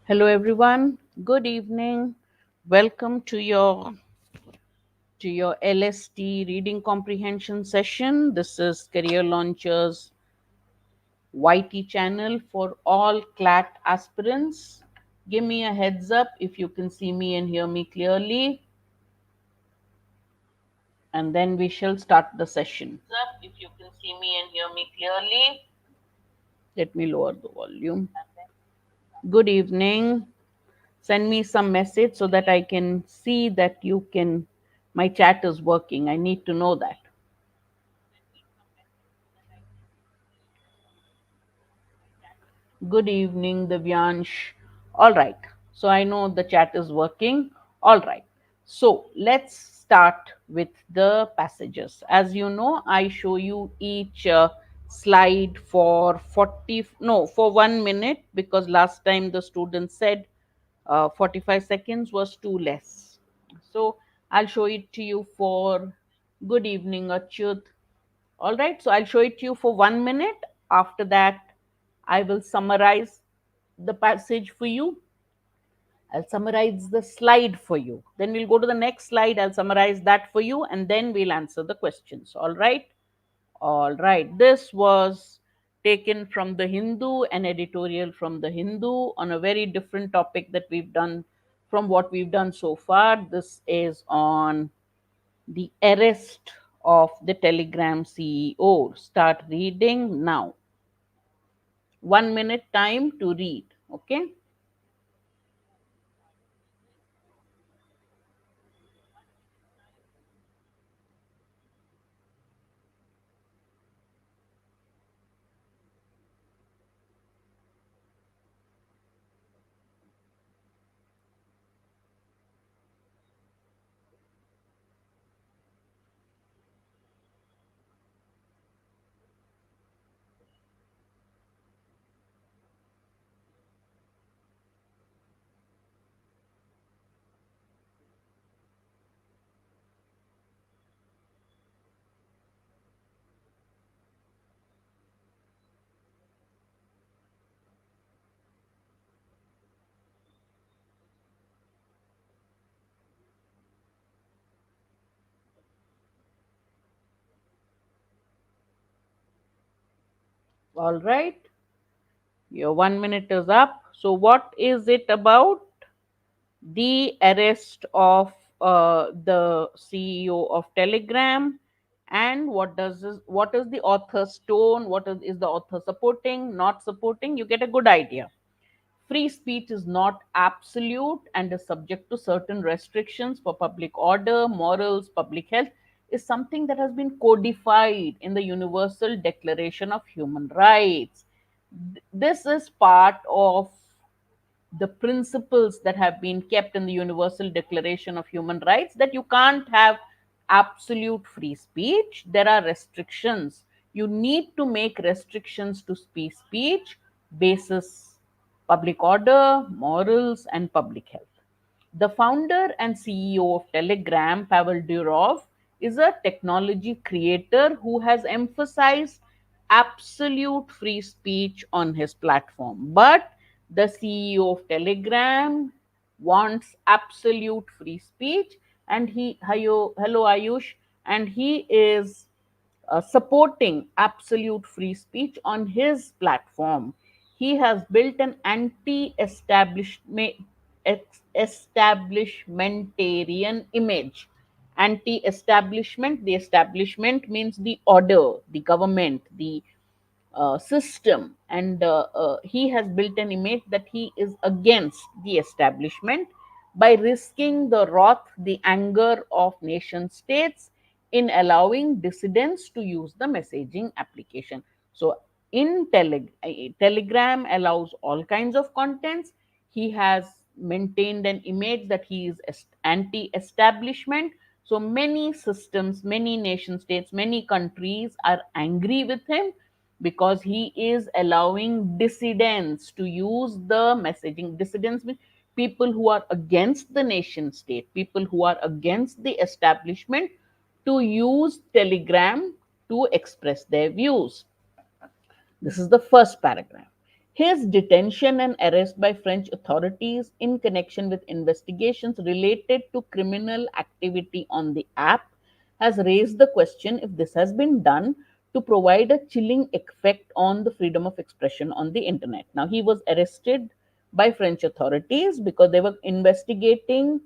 Hello everyone. Good evening. Welcome to your LST reading comprehension session. This is Career Launchers YT channel for all CLAT aspirants. Give me a heads up if you can see me and hear me clearly, and then we shall start the session. If you can see me and hear me clearly, let me lower the volume. Good evening. Send me some message so that I can see that my chat is working. I need to know that. Good evening, Divyansh. All right. So I know the chat is working. All right. So let's start with the passages. As you know, I show you each slide for 1 minute, because last time the student said 45 seconds was too less. So I'll show it to you for good evening, Achyut. All right, so I'll show it to you for 1 minute. After that, I will summarize the passage for you. I'll summarize the slide for you. Then we'll go to the next slide. I'll summarize that for you, and then we'll answer the questions. All right. All right. This was taken from the Hindu, an editorial from the Hindu on a very different topic that we've done from what we've done so far. This is on the arrest of the Telegram CEO. Start reading now. 1 minute time to read. Okay. All right. Your 1 minute is up. So, what is it about? The arrest of the CEO of Telegram, and what is the author's tone? Is the author supporting, not supporting? You get a good idea. Free speech is not absolute and is subject to certain restrictions for public order, morals, public health, is something that has been codified in the Universal Declaration of Human Rights. This is part of the principles that have been kept in the Universal Declaration of Human Rights, that you can't have absolute free speech. There are restrictions. You need to make restrictions to speech basis public order, morals, and public health. The founder and CEO of Telegram, Pavel Durov, is a technology creator who has emphasized absolute free speech on his platform. But the CEO of Telegram wants absolute free speech, and hello Ayush, and he is supporting absolute free speech on his platform. He has built an establishmentarian image. Anti-establishment, the establishment means the order, the government, the system, and he has built an image that he is against the establishment by risking the wrath, the anger of nation states in allowing dissidents to use the messaging application. So in Telegram allows all kinds of contents. He has maintained an image that he is anti-establishment. So many systems, many nation states, many countries are angry with him because he is allowing dissidents to use the messaging. Dissidents mean people who are against the nation state, people who are against the establishment, to use Telegram to express their views. This is the first paragraph. His detention and arrest by French authorities in connection with investigations related to criminal activity on the app has raised the question if this has been done to provide a chilling effect on the freedom of expression on the internet. Now, he was arrested by French authorities because they were investigating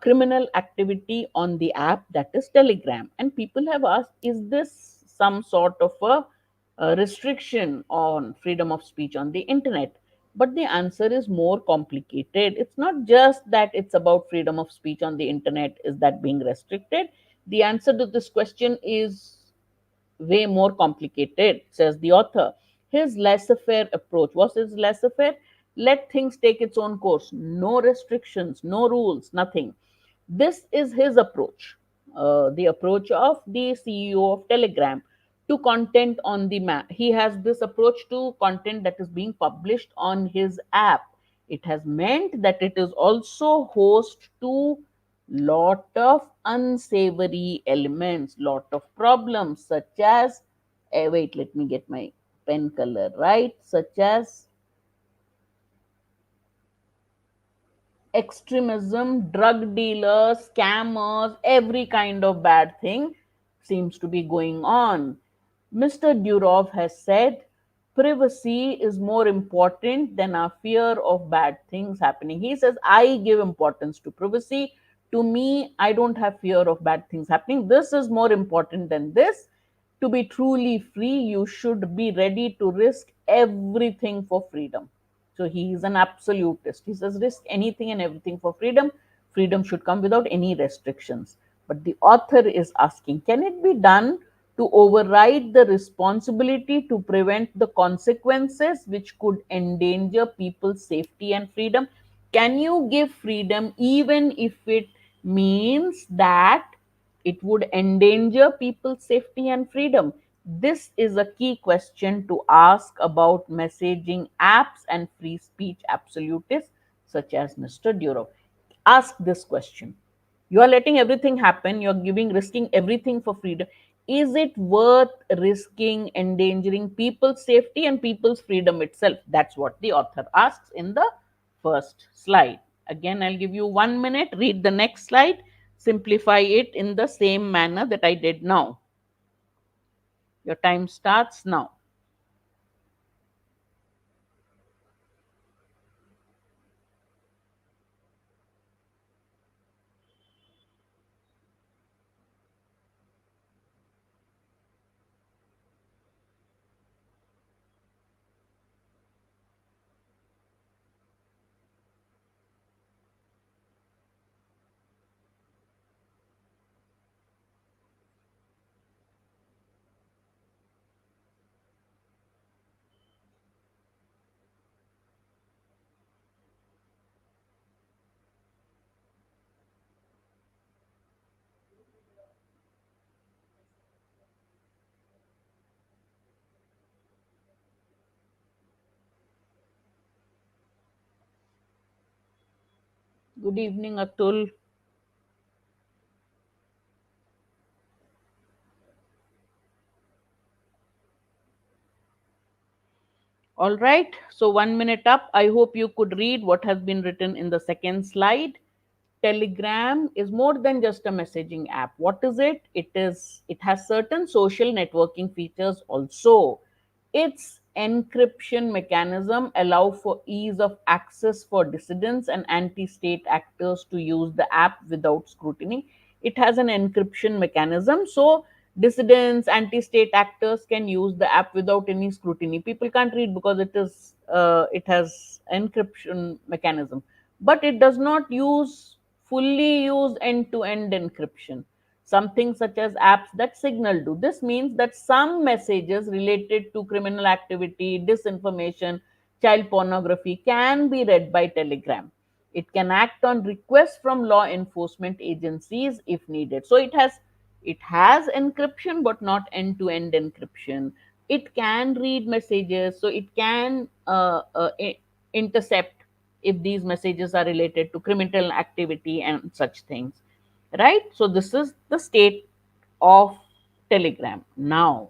criminal activity on the app, that is Telegram. And people have asked, is this some sort of a restriction on freedom of speech on the internet? But the answer is more complicated. It's not just that it's about freedom of speech on the internet, is that being restricted? The answer to this question is way more complicated, says the author. His laissez faire approach was his laissez faire. Let things take its own course. No restrictions, no rules, nothing. This is his approach, the approach of the CEO of Telegram to content on the map. He has this approach to content that is being published on his app. It has meant that it is also host to lot of unsavory elements, lot of problems, such as wait, let me get my pen color right, such as extremism, drug dealers, scammers, every kind of bad thing seems to be going on. Mr. Durov has said privacy is more important than our fear of bad things happening. He says, I give importance to privacy. To me, I don't have fear of bad things happening. This is more important than this. To be truly free, you should be ready to risk everything for freedom. So he is an absolutist. He says, risk anything and everything for freedom. Freedom should come without any restrictions. But the author is asking, can it be done to override the responsibility to prevent the consequences which could endanger people's safety and freedom? Can you give freedom even if it means that it would endanger people's safety and freedom? This is a key question to ask about messaging apps and free speech absolutists such as Mr. Durov. Ask this question. You are letting everything happen, you're risking everything for freedom. Is it worth risking endangering people's safety and people's freedom itself? That's what the author asks in the first slide. Again, I'll give you 1 minute, read the next slide, simplify it in the same manner that I did now. Your time starts now. Good evening, Atul. All right, so 1 minute up. I hope you could read what has been written in the second slide. Telegram is more than just a messaging app. What is it? It has certain social networking features also. Its encryption mechanism allow for ease of access for dissidents and anti-state actors to use the app without scrutiny. It has an encryption mechanism, so dissidents, anti-state actors can use the app without any scrutiny. People can't read because it has encryption mechanism, but it does not fully use end-to-end encryption. Something such as apps that signal do. This means that some messages related to criminal activity, disinformation, child pornography can be read by Telegram. It can act on requests from law enforcement agencies if needed. So it has encryption but not end-to-end encryption. It can read messages, so it can intercept if these messages are related to criminal activity and such things, right? So this is the state of Telegram. Now,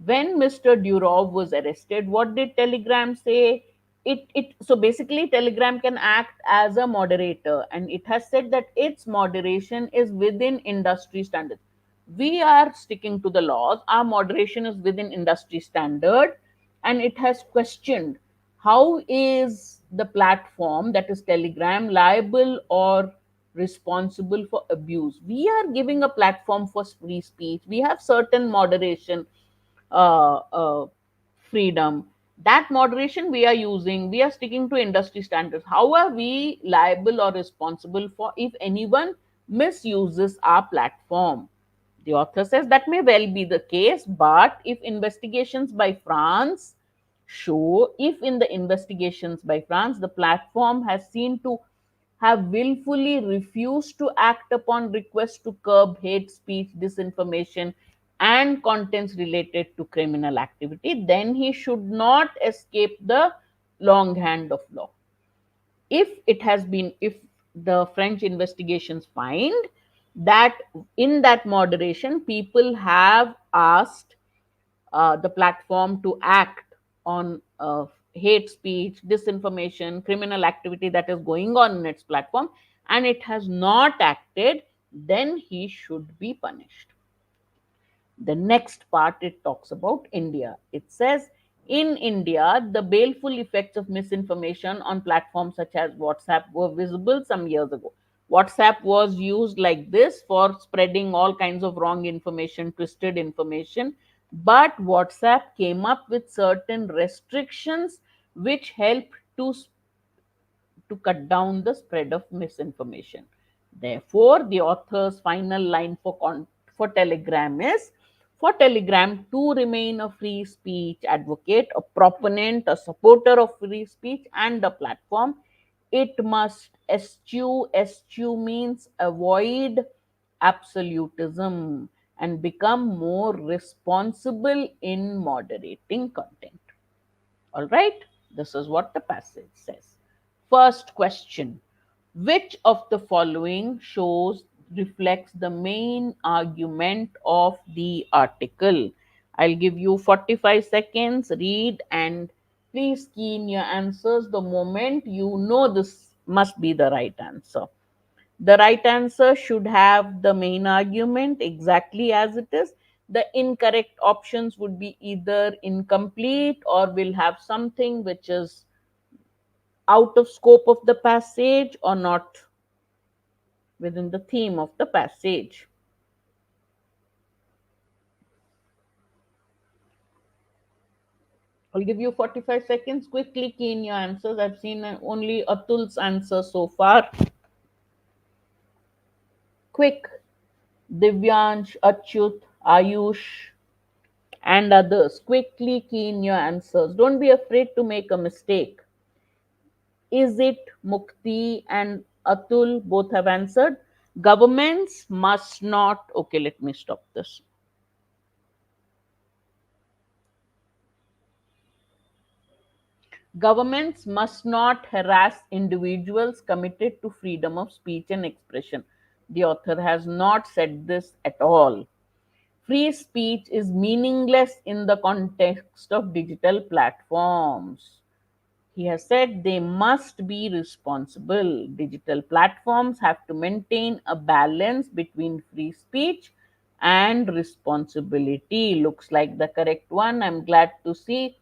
When Mr. Durov was arrested, what did Telegram say? It so basically Telegram can act as a moderator, and it has said that its moderation is within industry standards. We are sticking to the laws. Our moderation is within industry standard, and it has questioned how is the platform, that is Telegram, liable or responsible for abuse. We are giving a platform for free speech. We have certain moderation uh, uh, freedom. That moderation we are using, we are sticking to industry standards. How are we liable or responsible for if anyone misuses our platform? The author says that may well be the case, but if investigations by France show, if in the investigations by France, the platform has seen to have willfully refused to act upon requests to curb hate speech, disinformation, and contents related to criminal activity, then he should not escape the long hand of law. If the French investigations find that in that moderation people have asked the platform to act on hate speech, disinformation, criminal activity that is going on in its platform, and it has not acted, then he should be punished. The next part, it talks about India. It says, in India, the baleful effects of misinformation on platforms such as WhatsApp were visible some years ago. WhatsApp was used like this for spreading all kinds of wrong information, twisted information. But WhatsApp came up with certain restrictions which helped to cut down the spread of misinformation. Therefore, the author's final line for Telegram is, for Telegram to remain a free speech advocate, a proponent, a supporter of free speech, and a platform, it must eschew means avoid absolutism and become more responsible in moderating content. All right, this is what the passage says. First question: which of the following shows reflects the main argument of the article? I'll give you 45 seconds, read, and please key in your answers the moment you know this must be the right answer. The right answer should have the main argument exactly as it is. The incorrect options would be either incomplete or will have something which is out of scope of the passage or not within the theme of the passage. I'll give you 45 seconds. Quickly key in your answers. I've seen only Atul's answer so far. Quick. Divyansh, Achyut, Ayush, and others. Quickly key in your answers. Don't be afraid to make a mistake. Is it Mukti and Atul both have answered? Governments must not. Okay, let me stop this. Governments must not harass individuals committed to freedom of speech and expression. The author has not said this at all. Free speech is meaningless in the context of digital platforms. He has said they must be responsible. Digital platforms have to maintain a balance between free speech and responsibility. Looks like the correct one. I'm glad to see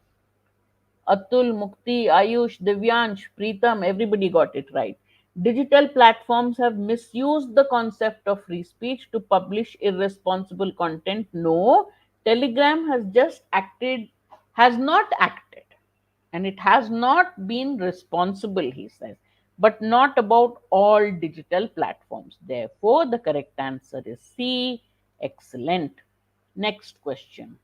Atul, Mukti, Ayush, Divyansh, Preetham, everybody got it right. Digital platforms have misused the concept of free speech to publish irresponsible content. No, Telegram has not acted, and it has not been responsible, he says, but not about all digital platforms. Therefore, the correct answer is C. Excellent. Next question: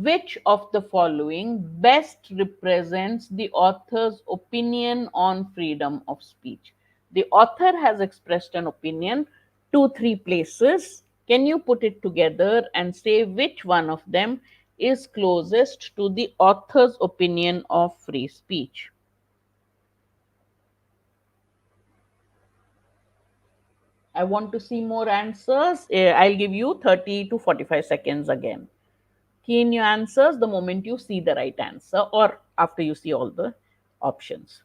which of the following best represents the author's opinion on freedom of speech? The author has expressed an opinion two, three places. Can you put it together and say which one of them is closest to the author's opinion of free speech? I want to see more answers. I'll give you 30 to 45 seconds again. key in your answers the moment you see the right answer or after you see all the options.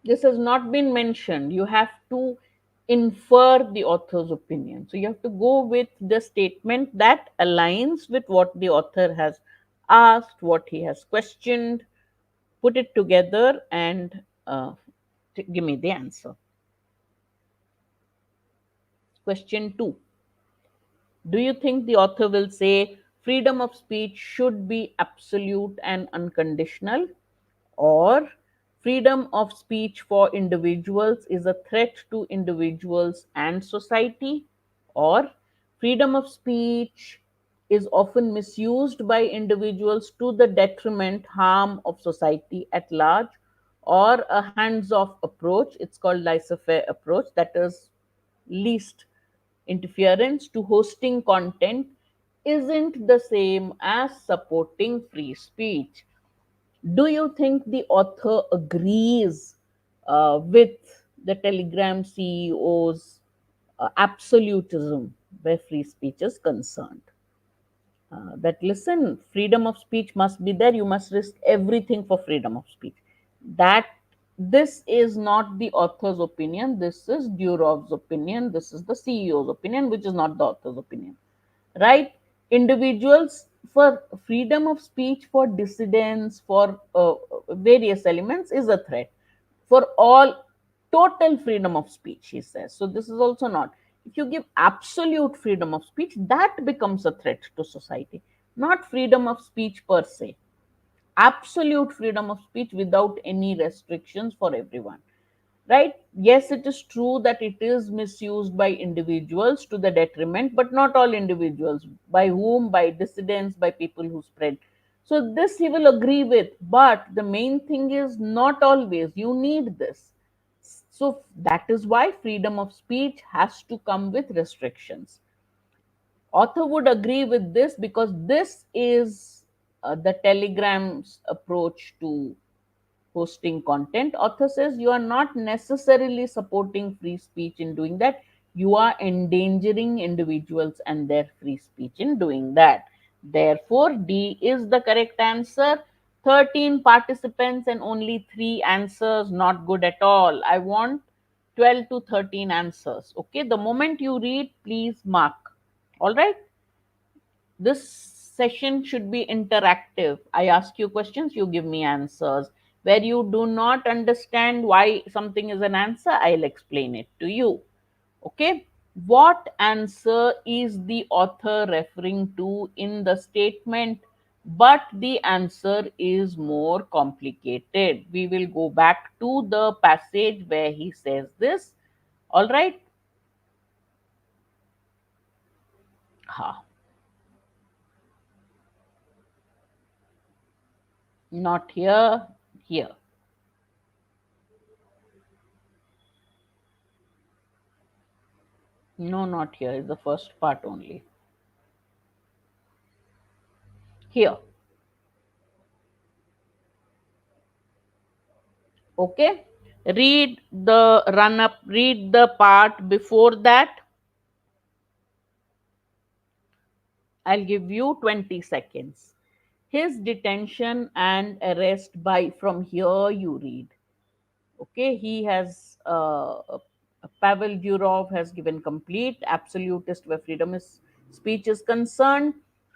This has not been mentioned. You have to infer the author's opinion. So you have to go with the statement that aligns with what the author has asked, what he has questioned, put it together and give me the answer. Question 2. Do you think the author will say freedom of speech should be absolute and unconditional? Or freedom of speech for individuals is a threat to individuals and society? Or freedom of speech is often misused by individuals to the detriment, harm of society at large? Or a hands off approach, it's called laissez faire approach, that is least interference to hosting content, isn't the same as supporting free speech? Do you think the author agrees with the Telegram CEO's absolutism where free speech is concerned? That listen, freedom of speech must be there. You must risk everything for freedom of speech. That this is not the author's opinion. This is Durov's opinion. This is the CEO's opinion, which is not the author's opinion, right? Individuals for freedom of speech for dissidents for various elements is a threat for all, total freedom of speech, he says. So this is also not. If you give absolute freedom of speech, that becomes a threat to society, not freedom of speech per se. Absolute freedom of speech without any restrictions for everyone, right? Yes, it is true that it is misused by individuals to the detriment, but not all individuals. By whom? By dissidents, by people who spread. So this he will agree with, but the main thing is not always you need this. So that is why freedom of speech has to come with restrictions. Author would agree with this because this is the Telegram's approach to hosting content. Author says you are not necessarily supporting free speech in doing that. You are endangering individuals and their free speech in doing that. Therefore, D is the correct answer. 13 participants and only 3 answers. Not good at all. I want 12 to 13 answers. Okay, the moment you read, please mark. All right. This session should be interactive. I ask you questions, you give me answers. Where you do not understand why something is an answer, I'll explain it to you. Okay. What answer is the author referring to in the statement? But the answer is more complicated. We will go back to the passage where he says this. All right. Ha. Not here. Here. No, not here. It's the first part only. Here. Okay. Read the run up, read the part before that. I'll give you 20 seconds. His detention and arrest by, from here you read. Okay, he has Pavel Durov has given complete absolutist where freedom is speech is concerned.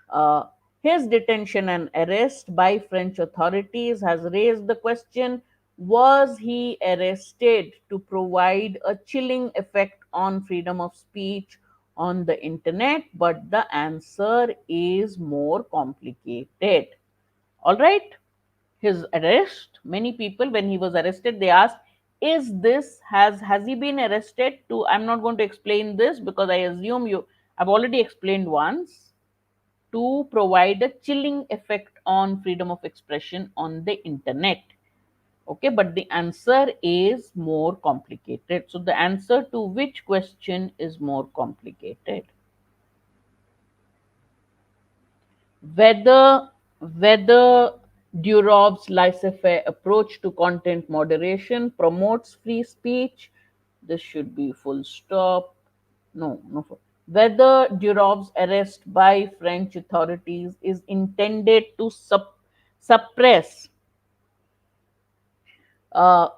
Uh, his detention and arrest by French authorities has raised the question: was he arrested to provide a chilling effect on freedom of speech on the internet? But the answer is more complicated. All right, his arrest, many people when he was arrested they asked, is this has he been arrested to, I'm not going to explain this because I assume you, I've already explained once, to provide a chilling effect on freedom of expression on the internet. Okay, but the answer is more complicated. So the answer to which question is more complicated? Whether Durov's laissez-faire approach to content moderation promotes free speech. This should be full stop. No, no. Whether Durov's arrest by French authorities is intended to suppress uh,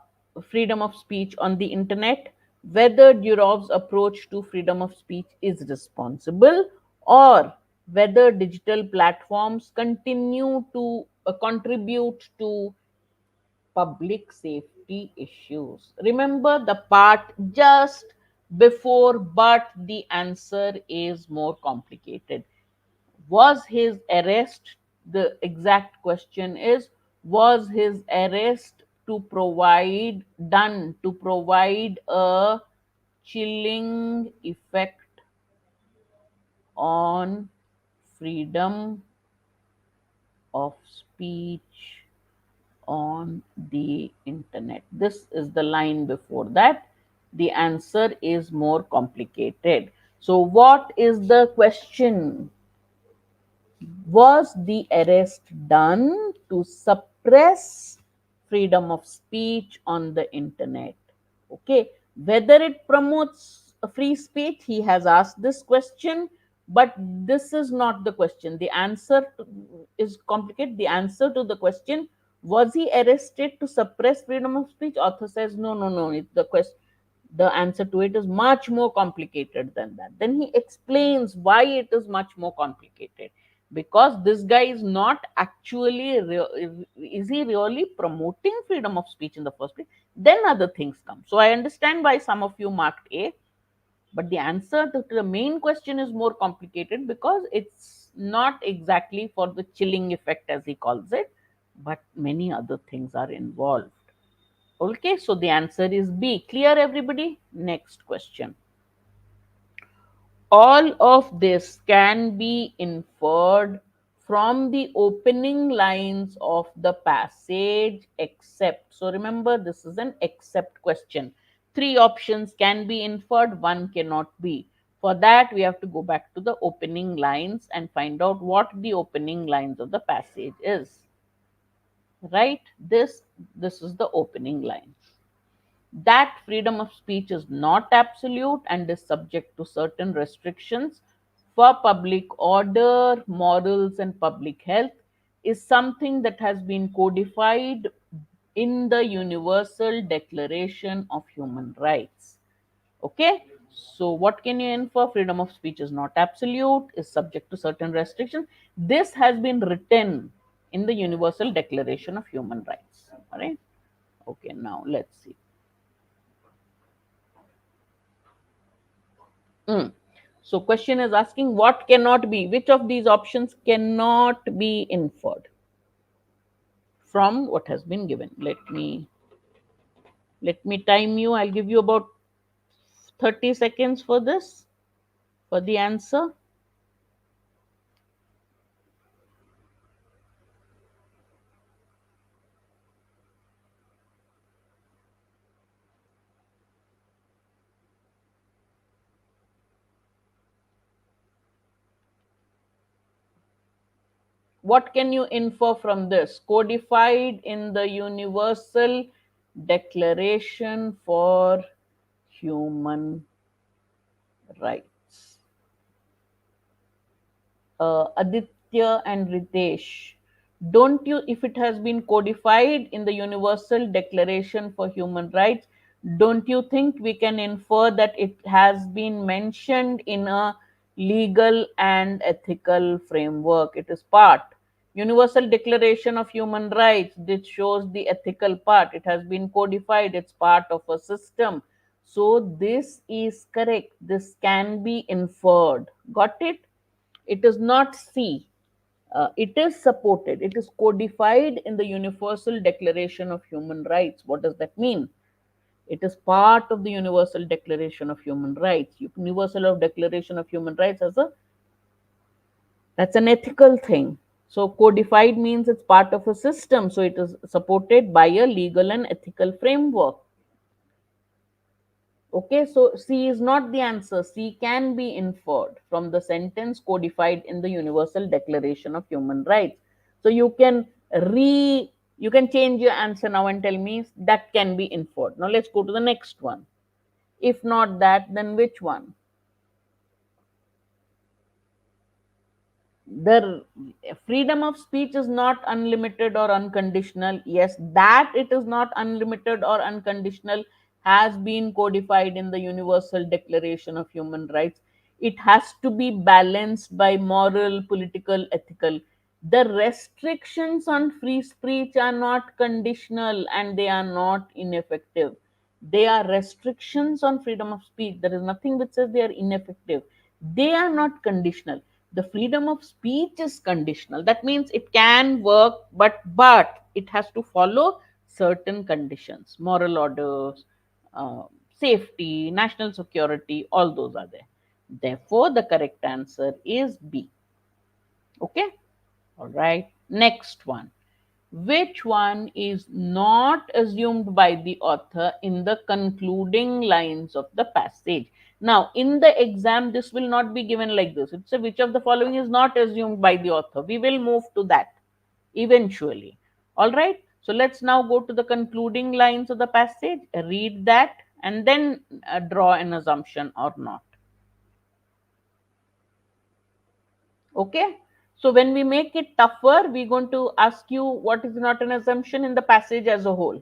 freedom of speech on the internet, whether Durov's approach to freedom of speech is responsible, or whether digital platforms continue to contribute to public safety issues. Remember the part just before, but the answer is more complicated. Was his arrest, the exact question is, was his arrest done to provide a chilling effect on freedom of speech on the internet? This is the line before that. The answer is more complicated. So, what is the question? Was the arrest done to suppress freedom of speech on the internet? Okay, whether it promotes a free speech, he has asked this question, but this is not the question. The is complicated. The answer to the question, was he arrested to suppress freedom of speech? Author says no, no, no. The answer to it is much more complicated than that. Then he explains why it is much more complicated, because this guy is not actually is he really promoting freedom of speech in the first place? Then other things come. So I understand why some of you marked A, but the answer to the main question is more complicated, because it's not exactly for the chilling effect as he calls it, but many other things are involved. Okay, so the answer is B. Clear, everybody? Next question. All of this can be inferred from the opening lines of the passage, except. So remember, this is an except question. Three options can be inferred, one cannot be. For that, we have to go back to the opening lines and find out what the opening lines of the passage is. Right? This is the opening line. That freedom of speech is not absolute and is subject to certain restrictions for public order, morals, and public health, is something that has been codified in the Universal Declaration of Human Rights. Okay, so what can you infer? Freedom of speech is not absolute, is subject to certain restrictions. This has been written in the Universal Declaration of Human Rights. All right. Okay, now let's see. Mm. So question is asking what cannot be, which of these options cannot be inferred from what has been given. Let me time you. I'll give you about 30 seconds for this, for the answer. What can you infer from this? Codified in the Universal Declaration for Human Rights. Aditya and Ritesh, don't you, if it has been codified in the Universal Declaration for Human Rights, don't you think we can infer that it has been mentioned in a legal and ethical framework? It is part. Universal Declaration of Human Rights, this shows the ethical part. It has been codified, it's part of a system. So, this is correct. This can be inferred. Got it? It is not C. It is supported. It is codified in the Universal Declaration of Human Rights. What does that mean? It is part of the Universal Declaration of Human Rights. Universal Declaration of Human Rights as a, that's an ethical thing. So codified means it's part of a system. So it is supported by a legal and ethical framework. Okay, so C is not the answer. C can be inferred from the sentence codified in the Universal Declaration of Human Rights. So you can change your answer now and tell me that can be inferred. Now let's go to the next one. If not that, then which one? The freedom of speech is not unlimited or unconditional. Yes, that it is not unlimited or unconditional has been codified in the Universal Declaration of Human Rights. It has to be balanced by moral, political, ethical. The restrictions on free speech are not conditional and they are not ineffective. They are restrictions on freedom of speech. There is nothing which says they are ineffective. They are not conditional. The freedom of speech is conditional. That means it can work, but it has to follow certain conditions, moral orders, uh, safety, national security, all those are there. Therefore, the correct answer is B. Okay. All right. Next one. Which one is not assumed by the author in the concluding lines of the passage? Now, in the exam, this will not be given like this. It's a which of the following is not assumed by the author. We will move to that eventually. All right. So let's now go to the concluding lines of the passage, read that, and then draw an assumption or not. Okay. So when we make it tougher, we're going to ask you what is not an assumption in the passage as a whole.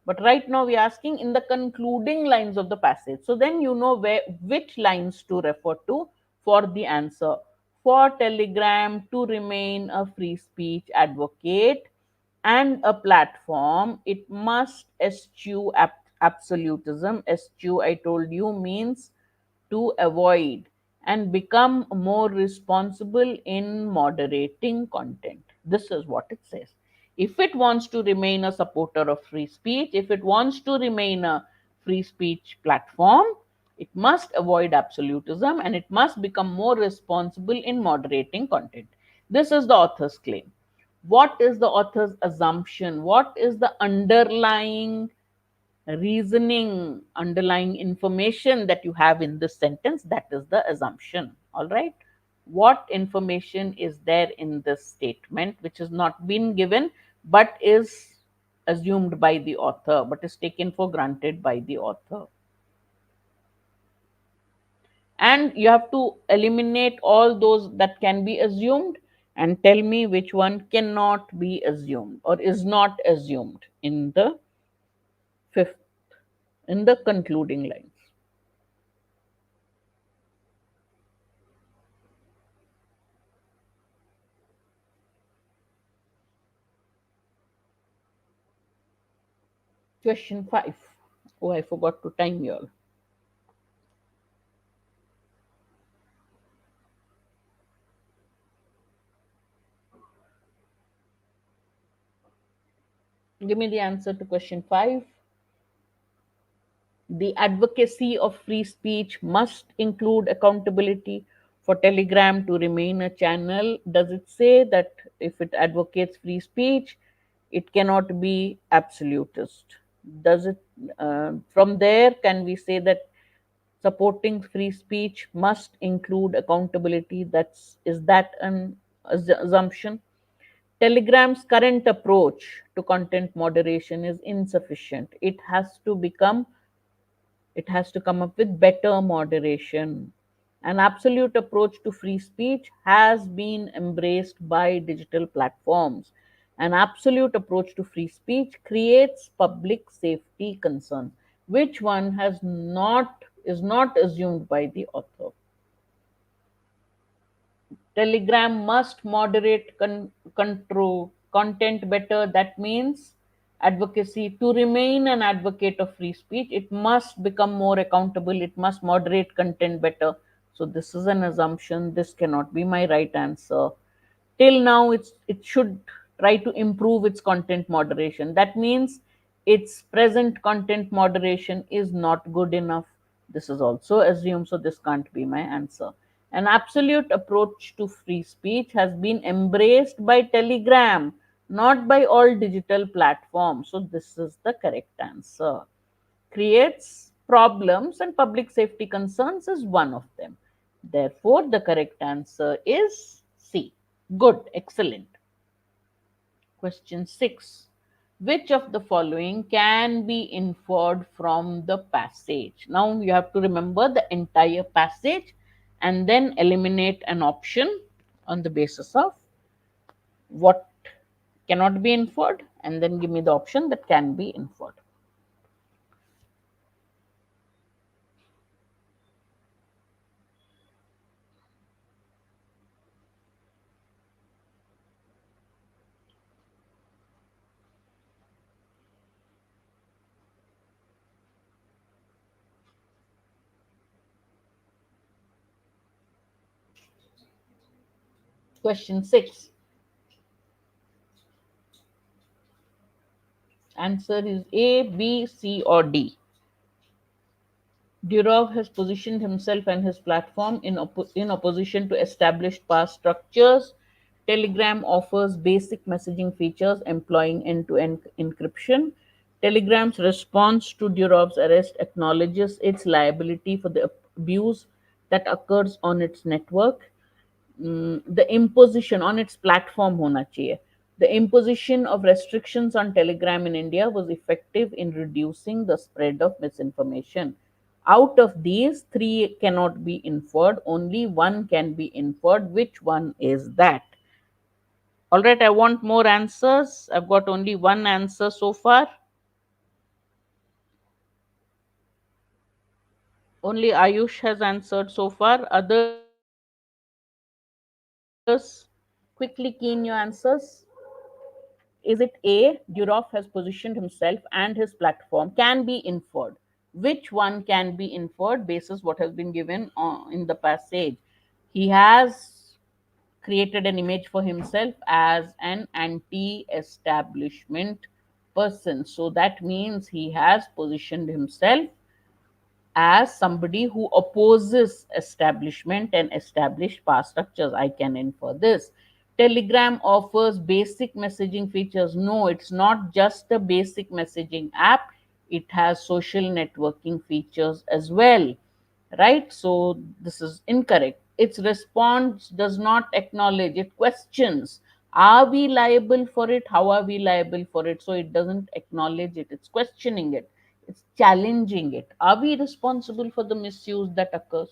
But right now we're asking in the concluding lines of the passage. So then you know which lines to refer to for the answer. For Telegram to remain a free speech advocate and a platform, it must eschew absolutism. Eschew, I told you, means to avoid and become more responsible in moderating content. This is what it says. If it wants to remain a supporter of free speech, if it wants to remain a free speech platform, it must avoid absolutism and it must become more responsible in moderating content. This is the author's claim. What is the author's assumption? What is the underlying reasoning, underlying information that you have in this sentence? That is the assumption. All right. What information is there in this statement which has not been given but is assumed by the author, but is taken for granted by the author? And you have to eliminate all those that can be assumed and tell me which one cannot be assumed or is not assumed in the fifth, in the concluding lines. Question 5. Oh, I forgot to time you all. Give me the answer to question 5. The advocacy of free speech must include accountability. For Telegram to remain a channel, does it say that if it advocates free speech, it cannot be absolutist? Does it, from there, can we say that supporting free speech must include accountability? Is that an assumption? Telegram's current approach to content moderation is insufficient. It has to come up with better moderation. An absolute approach to free speech has been embraced by digital platforms. An absolute approach to free speech creates public safety concerns. Which one is not assumed by the author? Telegram must moderate control content better. That means advocacy. To remain an advocate of free speech, it must become more accountable. It must moderate content better. So this is an assumption. This cannot be my right answer. Till now, it should try to improve its content moderation. That means its present content moderation is not good enough. This is also assumed, so this can't be my answer. An absolute approach to free speech has been embraced by Telegram, not by all digital platforms. So this is the correct answer. Creates problems and public safety concerns is one of them. Therefore, the correct answer is C. Good, excellent. Question 6. Which of the following can be inferred from the passage? Now you have to remember the entire passage and then eliminate an option on the basis of what cannot be inferred and then give me the option that can be inferred. Question 6. Answer is A, B, C, or D. Durov has positioned himself and his platform in opposition to established past structures. Telegram offers basic messaging features employing end-to-end encryption. Telegram's response to Durov's arrest acknowledges its liability for the abuse that occurs on its network. The imposition on its platform होना चाहिए. The imposition of restrictions on Telegram in India was effective in reducing the spread of misinformation. Out of these, three cannot be inferred, only one can be inferred. Which one is that? All right, I want more answers. I've got only one answer so far. Only Ayush has answered so far. Others, quickly key in your answers. Is it A, Durov has positioned himself and his platform can be inferred? Which one can be inferred basis what has been given in the passage? He has created an image for himself as an anti establishment person. So that means he has positioned himself as somebody who opposes establishment and established power structures. I can infer this. Telegram offers basic messaging features. No, it's not just a basic messaging app, it has social networking features as well, right? So this is incorrect. Its response does not acknowledge, it questions. Are we liable for it? How are we liable for it? So it doesn't acknowledge it, it's questioning it, it's challenging it. Are we responsible for the misuse that occurs?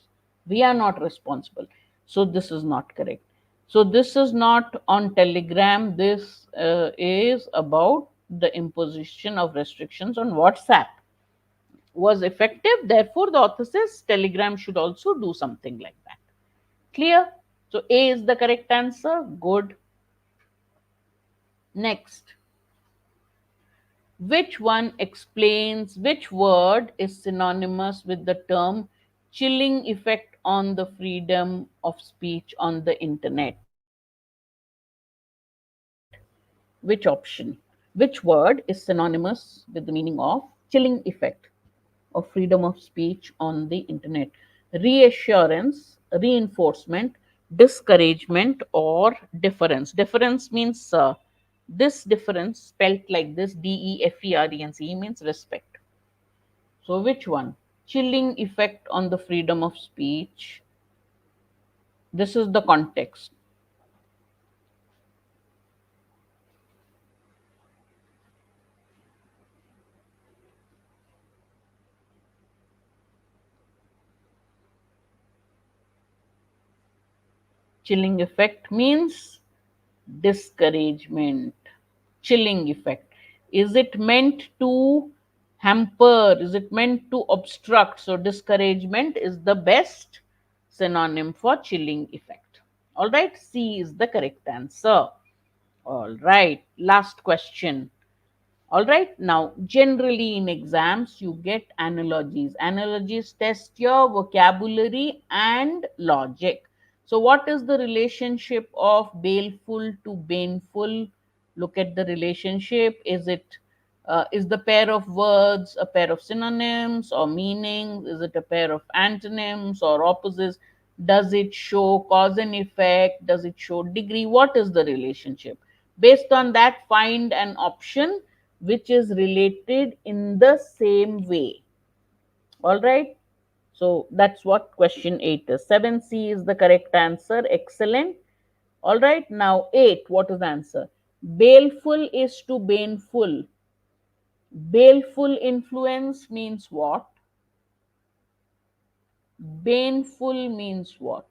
We are not responsible. So this is not correct. So this is not on Telegram. This is about the imposition of restrictions on WhatsApp was effective. Therefore, the author says Telegram should also do something like that. Clear? So A is the correct answer. Good. Next. Which one explains which word is synonymous with the term chilling effect on the freedom of speech on the internet? Which option? Which word is synonymous with the meaning of chilling effect of freedom of speech on the internet? Reassurance, reinforcement, discouragement, or deference? Deference means this difference spelt like this, DEFERENCE, means respect. So, which one? Chilling effect on the freedom of speech. This is the context. Chilling effect means discouragement. Chilling effect. Is it meant to hamper? Is it meant to obstruct? So, discouragement is the best synonym for chilling effect. All right, C is the correct answer. All right, last question. All right, now generally in exams you get analogies. Analogies test your vocabulary and logic. So, what is the relationship of baleful to baneful? Look at the relationship. Is the pair of words a pair of synonyms or meanings? Is it a pair of antonyms or opposites? Does it show cause and effect? Does it show degree? What is the relationship? Based on that, find an option which is related in the same way. All right. So that's what question 8 is. 7C is the correct answer. Excellent. All right. Now 8. What is the answer? Baleful is to baneful. Baleful influence means what? Baneful means what?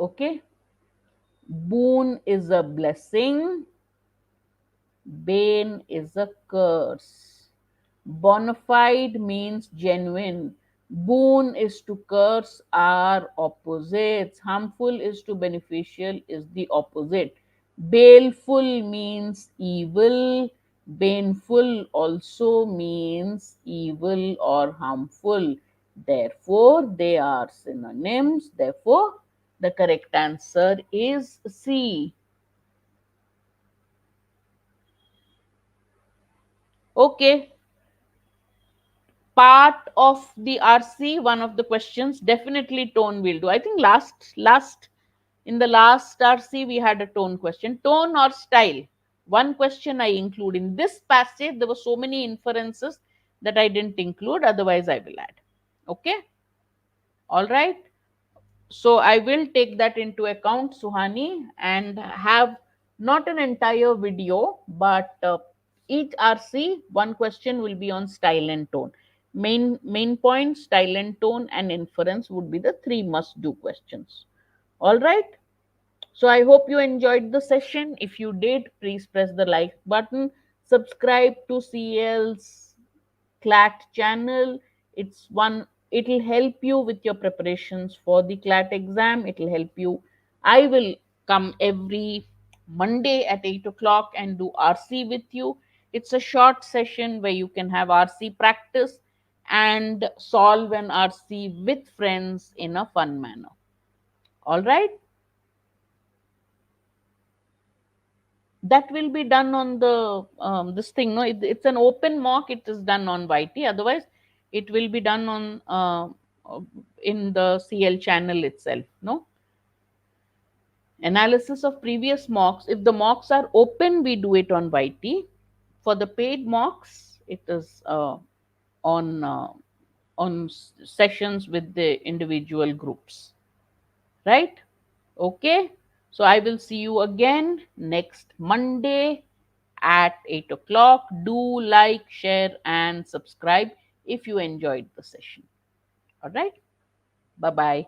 Okay. Boon is a blessing. Bane is a curse. Bona fide means genuine. Boon is to curse are opposites. Harmful is to beneficial is the opposite. Baleful means evil. Baneful also means evil or harmful. Therefore, they are synonyms. Therefore, the correct answer is C. Okay, part of the RC, one of the questions, definitely tone will do. I think last in the last RC we had a tone question. Tone or style. One question I include in this passage. There were so many inferences that I didn't include. Otherwise, I will add. Okay. All right. So I will take that into account, Suhani, and have not an entire video, but each RC, one question will be on style and tone. Main point, style and tone, and inference would be the three must do questions. All right. So I hope you enjoyed the session. If you did, please press the like button, subscribe to CL's CLAT channel. It's one, it'll help you with your preparations for the CLAT exam. It'll help you. I will come every Monday at 8 o'clock and do RC with you. It's a short session where you can have RC practice and solve an RC with friends in a fun manner. All right. That will be done on the this thing. No, it's an open mock. It is done on YT. Otherwise, it will be done on in the CL channel itself. No, analysis of previous mocks. If the mocks are open, we do it on YT. For the paid mocks, it is on sessions with the individual groups. Right. Okay. So I will see you again next Monday at 8 o'clock. Do like, share, and subscribe if you enjoyed the session. All right. Bye bye.